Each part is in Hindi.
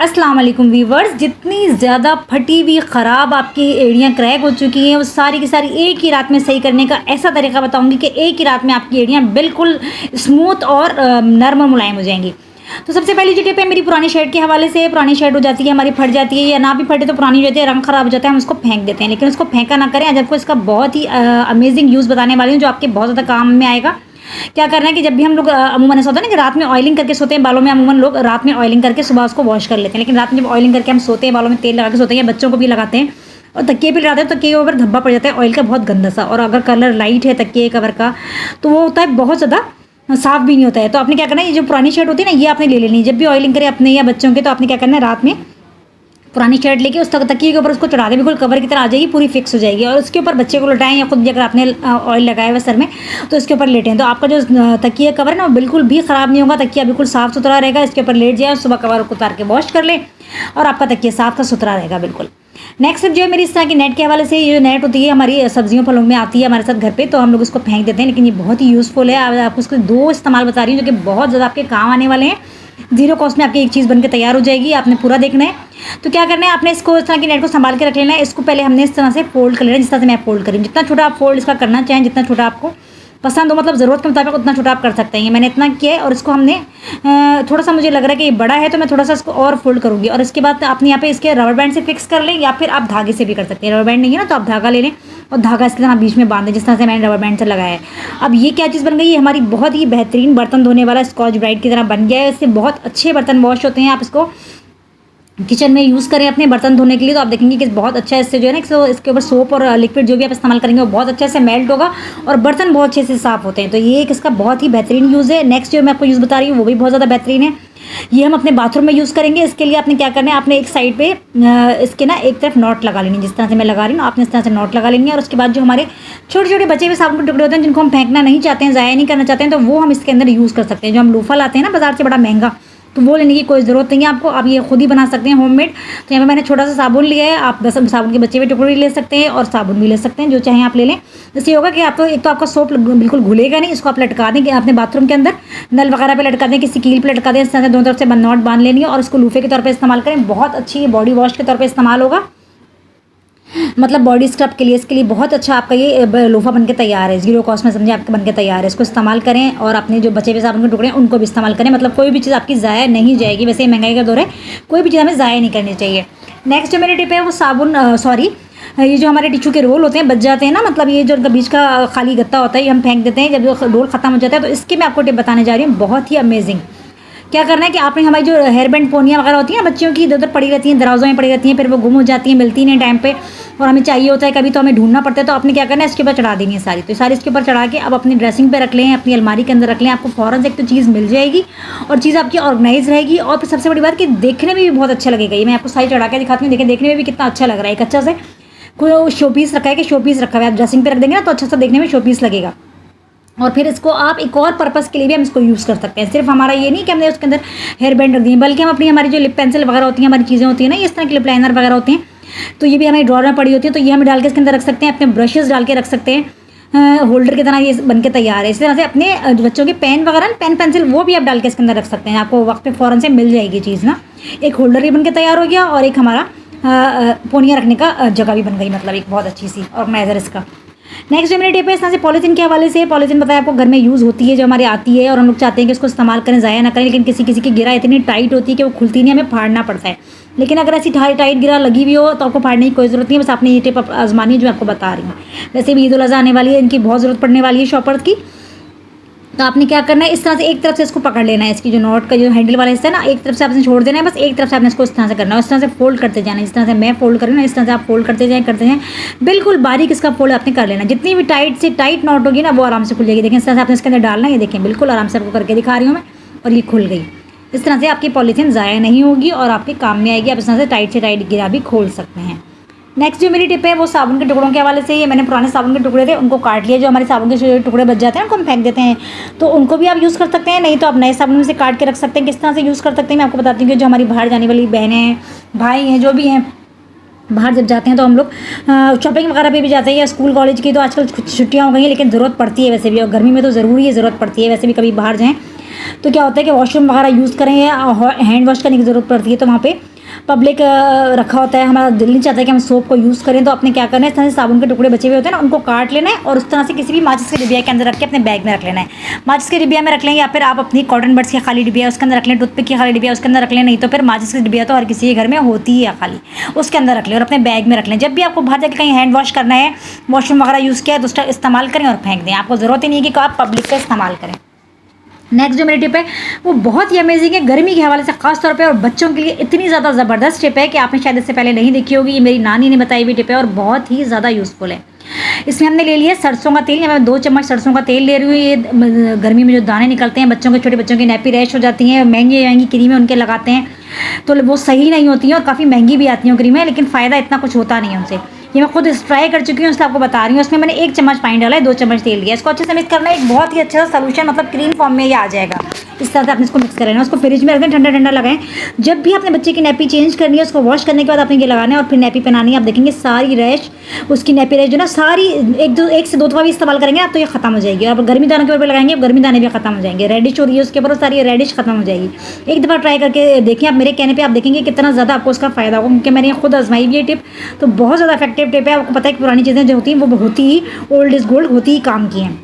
अस्सलाम वालेकुम वीवर्स। जितनी ज़्यादा फटी हुई ख़राब आपकी एड़ियाँ क्रैक हो चुकी हैं वो सारी की सारी एक ही रात में सही करने का ऐसा तरीका बताऊंगी कि एक ही रात में आपकी एड़ियाँ बिल्कुल स्मूथ और नरम और मुलायम हो जाएंगी। तो सबसे पहली जो टिप है मेरी पुरानी शर्ट के हवाले से। पुरानी शर्ट हो जाती है हमारी, फट जाती है या ना भी फटे तो पुरानी हो जाती है, रंग ख़राब हो जाता है, हम उसको फेंक देते हैं। लेकिन उसको फेंका ना करें। आज आपको इसका बहुत ही अमेजिंग यूज़ बताने वाली हूँ जो आपके बहुत ज़्यादा काम में आएगा। क्या करना है कि जब भी हम लोग अमूमन ऐसा होता है ना कि रात में ऑयलिंग करके सोते हैं बालों में, अमूमन लोग रात में ऑयलिंग करके सुबह उसको वॉश कर लेते हैं। लेकिन रात में जब ऑयलिंग करके हम सोते हैं, बालों में तेल लगा के सोते हैं, बच्चों को भी लगाते हैं और तकिए पे लगाते हैं, तो तकिए के ऊपर धब्बा पड़ जाता है ऑयल का बहुत गंदा सा। और अगर कलर लाइट है तकिए कवर का तो वो होता है बहुत ज़्यादा साफ भी नहीं होता है। तो आपने क्या करना है, ये जो पुरानी शर्ट होती है ना, ये आपने ले लेनी है। जब भी ऑयलिंग करें अपने या बच्चों के, तो आपने क्या करना है, रात में पुरानी शर्ट लेके उस तकिए के ऊपर उसको चढ़ा दें, बिल्कुल कवर की तरह आ जाएगी, पूरी फिक्स हो जाएगी। और उसके ऊपर बच्चे को लटाएं या खुद भी अगर आपने ऑयल लगाया हुआ सर में तो इसके ऊपर लेटें, तो आपका जो तकिए कवर है ना वो बिल्कुल भी ख़राब नहीं होगा, तकिया बिल्कुल साफ़ सुथरा रहेगा। इसके ऊपर लेट जाए, सुबह कवर को उतार के वॉश कर लें और आपका तकिया साफ का सुथरा रहेगा बिल्कुल। नेक्स्ट जो है मेरी इस तरह की नेट के हवाले से, ये नेट होती है हमारी सब्जियों फलों में आती है हमारे साथ घर पे, तो हम लोग उसको फेंक देते हैं, लेकिन ये बहुत ही यूज़फुल है। आपको उसके 2 इस्तेमाल बता रही हूँ जो कि बहुत ज़्यादा आपके काम आने वाले हैं। जीरो कॉस्ट में आपकी एक चीज़ बनकर तैयार हो जाएगी, आपने पूरा देखना है। तो क्या करना है, आपने इसको इस तरह की नेट को संभाल के रख लेना है। इसको पहले हमने इस तरह से फोल्ड कर लेना है, जिस तरह से मैं फोल्ड करी, जितना छोटा आप फोल्ड इसका करना चाहें, जितना छोटा आपको पसंद हो, मतलब ज़रूरत के मुताबिक उतना छोटा आप कर सकते हैं। मैंने इतना किया है और इसको हमने थोड़ा सा मुझे लग रहा है कि ये बड़ा है तो मैं थोड़ा सा इसको और फोल्ड करूँगी। और इसके बाद आपने यहाँ पे इसके रबर बैंड से फिक्स कर लें या फिर आप धागे से भी कर सकते हैं। रबर बैंड नहीं है ना तो आप धागा ले लें और धागा इसके तरह बीच में बांध दें, जिस तरह से मैंने रबर बैंड से लगाया है। अब ये क्या चीज़ बन गई है, हमारी बहुत ही बेहतरीन बर्तन धोने वाला स्कॉच ब्राइट की तरह बन गया है। इससे बहुत अच्छे बर्तन वॉश होते हैं। आप इसको किचन में यूज़ करें अपने बर्तन धोने के लिए तो आप देखेंगे कि बहुत अच्छा है। इससे जो है ना इसके ऊपर सोप और लिक्विड जो भी आप इस्तेमाल करेंगे वो बहुत अच्छे से मेल्ट होगा और बर्तन बहुत अच्छे से साफ़ होते हैं। तो ये एक इसका बहुत ही बेहतरीन यूज़ है। नेक्स्ट जो मैं आपको यूज़ बता रही हूँ वो भी बहुत ज़्यादा बेहतरीन है। ये हम अपने बाथरूम में यूज़ करेंगे। इसके लिए आपने क्या करना है, आपने एक साइड पे इसके ना एक तरफ नॉट लगा लेनी, जिस तरह से मैं लगा रही हूँ आपने इस तरह से नॉट लगा लेनी है। और उसके बाद जो हमारे छोटे छोटे बचे हुए साबुन के टुकड़े होते हैं जिनको हम फेंकना नहीं चाहते हैं, ज़ाया नहीं करना चाहते हैं, तो वो हम इसके अंदर यूज़ कर सकते हैं। जो हम लोफा लाते हैं ना बाजार से बड़ा महंगा, तो वो लेने की कोई ज़रूरत नहीं है आपको। आप ये खुद ही बना सकते हैं होममेड। तो यहाँ पे मैंने छोटा सा साबुन लिया है, आप बस साबुन के बचे हुए टुकड़े भी ले सकते हैं और साबुन भी ले सकते हैं, जो चाहें आप ले लें। इससे होगा कि आपको एक तो आपका सोप बिल्कुल घुलेगा नहीं। इसको आप लटका दें कि आपने बाथरूम के अंदर नल वगैरह पे लटका दें, किसी कील पे लटका दें, इस तरह से दोनों तरफ से नॉट बांध लेनी है और उसको लूफे के तौर पर इस्तेमाल करें। बहुत अच्छी बॉडी वॉश के तौर पर इस्तेमाल होगा, मतलब बॉडी स्क्रब के लिए, इसके लिए बहुत अच्छा आपका ये लोफा बनके तैयार है। जीरो कॉस्ट में समझे आपके बनके तैयार है। इसको इस्तेमाल करें और अपने जो बचे हुए साबुन के टुकड़े हैं उनको भी इस्तेमाल करें। मतलब कोई भी चीज़ आपकी ज़ाया नहीं जाएगी। वैसे महंगाई का दौर है, कोई भी चीज़ हमें ज़ाया नहीं करनी चाहिए। नेक्स्ट जो मेरी टिप है वो साबुन ये जो हमारे टिश्यू के रोल होते हैं बच जाते हैं ना, मतलब ये जो उनका बीच का खाली गत्ता होता है ये हम फेंक देते हैं जब जो रोल ख़त्म हो जाता है। तो इसकी मैं आपको टिप बताने जा रही हूँ, बहुत ही अमेजिंग। क्या करना है कि आपने हमारी जो हेयर बैंड पोनियाँ वगैरह होती हैं बच्चियों की, इधर उधर पड़ी रहती हैं, दराजों में पड़ी रहती हैं, फिर वो गुम हो जाती हैं, मिलती नहीं टाइम पे और हमें चाहिए होता है कभी, तो हमें ढूंढना पड़ता है। तो आपने क्या करना है, इसके ऊपर चढ़ा देनी है सारी। तो सारी इसके ऊपर चढ़ा के आप अपनी ड्रेसिंग पे रख लें, अपनी अलमारी के अंदर रख लें। आपको फ़ौरन से एक तो चीज़ मिल जाएगी और चीज़ आपकी ऑर्गेनाइज रहेगी। और फिर सबसे बड़ी बात कि देखने में भी बहुत अच्छा लगेगा। ये मैं आपको सारी चढ़ा के दिखाती हूँ, देखें देखने में भी कितना अच्छा लग रहा है। एक अच्छा से कोई शो पीस रखा है कि शो पीस रखा हुआ है, आप ड्रेसिंग पे रख देंगे ना तो अच्छा सा देखने में शो पीस लगेगा। और फिर इसको आप एक और पर्पस के लिए भी हम इसको यूज़ कर सकते हैं। सिर्फ हमारा ये नहीं कि हमने उसके अंदर हेयर बैंड रख दिए, बल्कि हम अपनी हमारी जो लिप पेंसिल वगैरह होती हैं, हमारी चीज़ें होती हैं ना, इस तरह की लिप लाइनर वगैरह होती हैं, तो ये भी हमारी ड्रॉर में पड़ी होती है, तो ये हम डाल के इसके अंदर रख सकते हैं। अपने ब्रशेस डाल के रख सकते हैं, होल्डर की तरह ये बन के तैयार है। इस तरह से अपने बच्चों के पेन वगैरह, पेन पेंसिल वो भी आप डाल के इसके अंदर रख सकते हैं। आपको वक्त पे फ़ौरन से मिल जाएगी चीज़ ना। एक होल्डर भी बन के तैयार हो गया और एक हमारा पोनिया रखने का जगह भी बन गई, मतलब एक बहुत अच्छी सी ऑर्गेनाइजर इसका। नेक्स्ट जो मेरी टिप है इस तरह से पॉलीथीन के हवाले से। पॉलीथीन बताया आपको घर में यूज़ होती है, जो हमारी आती है और हम लोग चाहते हैं कि उसको इस्तेमाल करें, ज़ाया ना करें। लेकिन किसी किसी की गिरा इतनी टाइट होती है कि वो खुलती नहीं, हमें फाड़ना पड़ता है। लेकिन अगर ऐसी टाइट गिरा लगी हुई हो तो आपको फाड़ने की कोई ज़रूरत नहीं है। बस आपने ये टिप आजमानी है जो आपको बता रही हूँ। वैसे भी ईद उल अज़हा आने वाली है, इनकी बहुत ज़रूरत पड़ने वाली है शॉपर्स की। तो आपने क्या करना है, इस तरह से एक तरफ से इसको पकड़ लेना है, इसकी जो नॉट का जो हैंडल वाला हिस्सा है ना, एक तरफ से आपने छोड़ देना है, बस एक तरफ से आपने इसको इस तरह से करना है। इस तरह से फोल्ड करते जाना है, जिस तरह से मैं फोल्ड कर रही हूँ ना, इस तरह से आप फोल्ड करते जाएं, बिल्कुल बारीक इसका फोल्ड आपने कर लेना। जितनी भी टाइट से टाइट नॉट होगी ना वो आराम से खुल जाएगी। देखें इस तरह से आपने इसके अंदर डालना है, ये देखें बिल्कुल आराम से आपको करके दिखा रही हूँ मैं, और ये खुल गई। इस तरह से आपकी पॉलीथीन ज़ाया नहीं होगी और आपके काम में आएगी। आप इस तरह से टाइट गिरा भी खोल सकते हैं। नेक्स्ट जो मेरी टिप है वो साबुन के टुकड़ों के हवाले से। ये मैंने पुराने साबुन के टुकड़े थे उनको काट लिया, जो हमारे साबुन के टुकड़े बच जाते हैं उनको हम फेंक देते हैं, तो उनको भी आप यूज़ कर सकते हैं। नहीं तो आप नए साबुन में से काट के रख सकते हैं। किस तरह से यूज़ कर सकते हैं मैं आपको बताती हूँ कि जो हमारी बाहर जाने वाली बहनें हैं, भाई हैं, जो भी हैं, बाहर जब जाते हैं तो हम लोग शॉपिंग वगैरह पे भी जाते हैं या स्कूल कॉलेज की, तो आजकल छुट्टियाँ हो गई हैं लेकिन ज़रूरत पड़ती है वैसे भी, और गर्मी में तो ज़रूरी है, ज़रूरत पड़ती है वैसे भी। कभी बाहर जाएँ तो क्या होता है कि वॉशरूम वगैरह यूज़ करें या हैंड वॉश करने की ज़रूरत पड़ती है, तो वहाँ पे पब्लिक रखा होता है, हमारा दिल नहीं चाहता कि हम सोप को यूज़ करें, तो अपने क्या करना है, इस तरह से साबुन के टुकड़े बचे हुए होते हैं ना, उनको काट लेना है और उस तरह से किसी भी माचिस के डिबिया के अंदर रख के अपने बैग में रख लेना है। माचिस के डिबिया में रख लें या फिर आप अपनी कॉटन बड्स की खाली डिबिया उसके अंदर रख लें, टूथपिक की खाली डिबिया उसके अंदर रख लें, नहीं तो फिर माचिस की डिबिया तो हर किसी के घर में होती ही है खाली, उसके अंदर रख लें और अपने बैग में रख लें। जब भी आपको बाहर जाकर कहीं हैंड वॉश करना है, वॉशरूम वगैरह यूज़ किया है तो उसका इस्तेमाल करें और फेंक दें। आपको ज़रूरत ही नहीं है कि आप पब्लिक का इस्तेमाल करें। नेक्स्ट जो मेरी टिप है वो बहुत ही अमेजिंग है, गर्मी के हवाले से खास तौर पे, और बच्चों के लिए इतनी ज़्यादा ज़बरदस्त टिप है कि आपने शायद इससे पहले नहीं देखी होगी। ये मेरी नानी ने बताई हुई टिप है और बहुत ही ज़्यादा यूज़फुल है। इसमें हमने ले लिया सरसों का तेल, या मैं 2 चम्मच सरसों का तेल ले रही हूँ। ये गर्मी में जो दाने निकलते हैं बच्चों के, छोटे बच्चों की नैपी रैश हो जाती हैं, महंगी क्रीमें उनके लगाते हैं तो वो सही नहीं होती हैं और काफ़ी महंगी भी आती हैं क्रीमें, लेकिन फ़ायदा इतना कुछ होता नहीं है उनसे। ये मैं खुद ट्राई कर चुकी हूँ, इसलिए आपको बता रही हूँ। इसमें मैंने 1 चम्मच पानी डाला है, 2 चम्मच तेल लिया। इसको अच्छे से मिक्स करना है, एक बहुत ही अच्छा सा सोल्यूशन, मतलब क्रीम फॉर्म में ये आ जाएगा। इस तरह से आपने इसको मिक्स कर लेना, उसको फ्रिज में रखें, ठंडा ठंडा लगाएं। जब भी आपने बच्चे की नैपी चेंज करनी है, उसको वॉश करने के बाद आपने ये लगाना है और फिर नैपी पहनानी है। आप देखेंगे सारी रैश, उसकी नैपी रैश जो ना सारी 1 से 2 दफ़ा भी इस्तेमाल करेंगे आप तो ये खत्म हो जाएगी। और गर्मी दानों के ऊपर लगाएंगे, गर्मी दाने भी खत्म हो जाएंगे। रेडिश हो रही है उसके ऊपर, सारी रेडिश खत्म हो जाएगी। एक दफ़ा ट्राई करके देखिए आप, मेरे कहने पर आप देखेंगे कितना ज़्यादा आपको उसका फ़ायदा होगा, क्योंकि मैंने खुद आजमाई हुई ये टिप, तो बहुत ज़्यादा इफेक्टिव टिप है। आपको पता है कि पुरानी चीज़ें जो होती हैं वो होती ही ओल्ड इज़ गोल्ड, होती ही काम की हैं।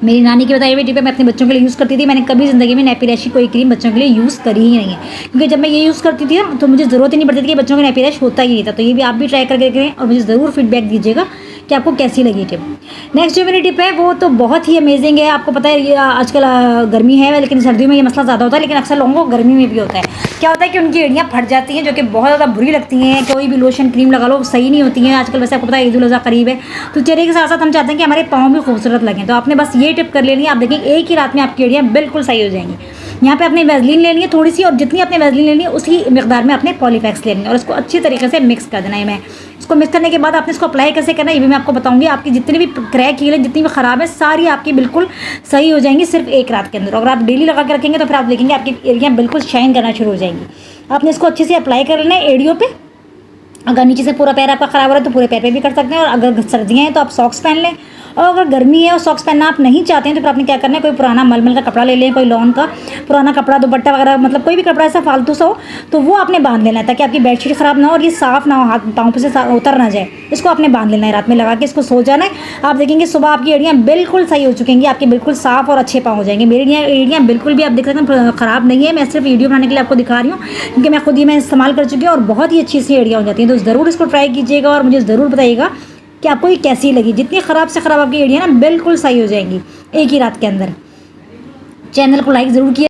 मेरी नानी की बताई हुई टिप मैं अपने बच्चों के लिए यूज़ करती थी। मैंने कभी ज़िंदगी में नैपी रैश की कोई क्रीम बच्चों के लिए यूज़ करी ही नहीं है, क्योंकि जब मैं ये यूज़ करती थी तो मुझे ज़रूरत ही नहीं पड़ती थी कि बच्चों का नैपी रैश होता ही नहीं था। तो ये भी आप भी ट्राई करके देखें और मुझे ज़रूर फीडबैक दीजिएगा कि आपको कैसी लगी टिप। नेक्स्ट जो मेरी टिप है वो तो बहुत ही अमेजिंग है। आपको पता है ये आजकल गर्मी है, लेकिन सर्दियों में ये मसला ज़्यादा होता है, लेकिन अक्सर लोगों को गर्मी में भी होता है। क्या होता है कि उनकी एड़ियाँ फट जाती हैं, जो कि बहुत ज़्यादा बुरी लगती हैं। कोई भी लोशन क्रीम लगा लो सही नहीं होती हैं आजकल। वैसे आपको पता है ईद-उल-अज़हा करीब है, तो चेहरे के साथ साथ हम चाहते हैं कि हमारे पाँव भी खूबसूरत लगें। तो आपने बस ये टिप कर लेनी है, आप देखेंगे एक ही रात में आपकी एड़ियाँ बिल्कुल सही हो जाएंगी। यहाँ पे अपनी वैसलीन लेनी है थोड़ी सी, और जितनी आपने वैसलीन लेनी है उसी मिकदार में अपने पॉलीफैक्स लेनी है और इसको अच्छी तरीके से मिक्स कर देना है। मैं इसको मिक्स करने के बाद आपने इसको अप्लाई कैसे करना है ये भी मैं आपको बताऊंगी। आपकी जितनी भी क्रैक हील है, जितनी भी ख़राब है, सारी आपकी बिल्कुल सही हो जाएंगी सिर्फ एक रात के अंदर। अगर आप डेली लगा के रखेंगे तो फिर आप देखेंगे आपकी एड़ियाँ बिल्कुल शाइन करना शुरू हो जाएंगी। आपने इसको अच्छे से अप्लाई कर लेना है एड़ियों पे। अगर नीचे से पूरा पैर आपका ख़राब हो रहा है तो पूरे पैर पे भी कर सकते हैं, और अगर सर्दियाँ हैं तो आप सॉक्स पहन लें, और अगर गर्मी है और सॉक्स पहनना आप नहीं चाहते हैं तो फिर आपने क्या करना है, कोई पुराना मलमल का कपड़ा ले लें, कोई लॉन का पुराना कपड़ा, दुपट्टा वगैरह, मतलब कोई भी कपड़ा ऐसा फालतू सा हो तो वो आपने बांध लेना है, ताकि आपकी बेडशीट ख़राब ना हो और ये साफ़ ना हो, हाथ पाँव से उतर ना जाए। इसको आपने बांध लेना है, रात में लगा के इसको सो जाना है। आप देखेंगे सुबह आपकी एड़ियाँ बिल्कुल सही हो चुकेंगी, आपके बिल्कुल साफ़ और अच्छे पाँव हो जाएंगे। मेरी एड़ियाँ बिल्कुल भी आप देख सकते हैं ख़राब नहीं है। मैं सिर्फ वीडियो बनाने के लिए आपको दिखा रही हूँ, क्योंकि मैं खुद ही मैं इस्तेमाल कर चुकी हूँ और बहुत ही अच्छी सी एड़ियाँ हो जाती हैं। तो ज़रूर इसको ट्राई कीजिएगा और मुझे ज़रूर बताइएगा कि आपको ये कैसी लगी। जितनी ख़राब से ख़राब आपकी एड़ियाँ ना बिल्कुल सही हो जाएंगी एक ही रात के अंदर। चैनल को लाइक ज़रूर किया।